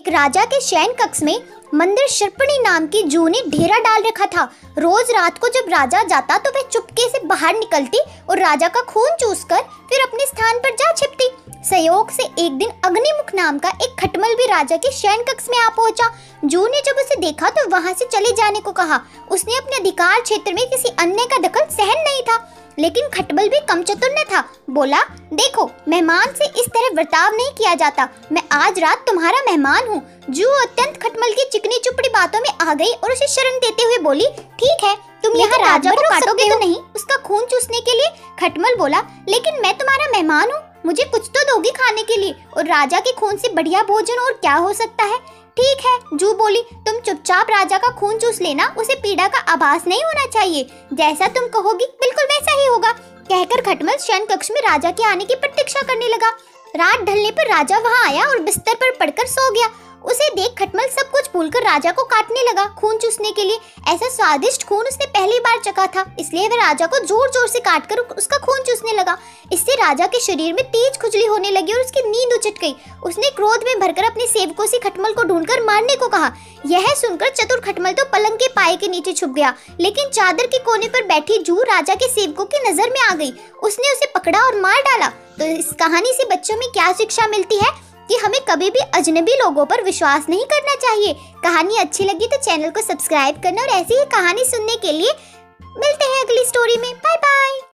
एक राजा के शयन कक्ष में मंदिर शर्पणी नाम की जू ने डेरा डाल रखा था। रोज रात को जब राजा जाता तो वह चुपके से बाहर निकलती और राजा का खून चूसकर फिर अपने स्थान पर जा छिपती। संयोग से एक दिन अग्निमुख नाम का एक खटमल भी राजा के शयन कक्ष में आ पहुंचा। जू ने जब उसे देखा तो वहां से चले जाने को कहा। उसने अपने अधिकार क्षेत्र में किसी अन्य का दखल सहन नहीं था, लेकिन खटमल भी कम चतुर न था। बोला, देखो, मेहमान से इस तरह बर्ताव नहीं किया जाता। मैं आज रात तुम्हारा मेहमान हूँ। जू अत्यंत खटमल की चिकनी चुपड़ी बातों में आ गई और उसे शरण देते हुए बोली, ठीक है, तुम यहाँ राजा को काटोगे तो नहीं, उसका खून चूसने के लिए? खटमल बोला, लेकिन मैं तुम्हारा मेहमान हूँ, मुझे कुछ तो दोगी खाने के लिए, और राजा के खून से बढ़िया भोजन और क्या हो सकता है। ठीक है, जू बोली, तुम चुपचाप राजा का खून चूस लेना, उसे पीड़ा का आभास नहीं होना चाहिए। जैसा तुम कहोगी बिल्कुल वैसा ही होगा। कहकर खटमल शयन कक्ष में राजा के आने की प्रतीक्षा करने लगा। रात ढलने पर राजा वहां आया और बिस्तर पर पड़कर सो गया। उसे देख खटमल सब कुछ भूलकर राजा को काटने लगा खून चूसने के लिए। ऐसा स्वादिष्ट खून उसने पहली बार चखा था, इसलिए वह राजा को जोर जोर से काटकर उसका खून चूसने लगा। इससे राजा के शरीर में तेज खुजली होने लगी और उसकी नींद उचट गई। उसने क्रोध में भरकर अपने सेवकों से खटमल को ढूंढकर मारने को कहा। यह सुनकर चतुर खटमल तो पलंग के पाए के नीचे छुप गया, लेकिन चादर के कोने पर बैठी जू राजा के सेवकों की नजर में आ गई। उसने उसे पकड़ा और मार डाला। तो इस कहानी से बच्चों में क्या शिक्षा मिलती है कि हमें कभी भी अजनबी लोगों पर विश्वास नहीं करना चाहिए। कहानी अच्छी लगी तो चैनल को सब्सक्राइब करना और ऐसी ही कहानी सुनने के लिए मिलते हैं अगली स्टोरी में। Bye bye.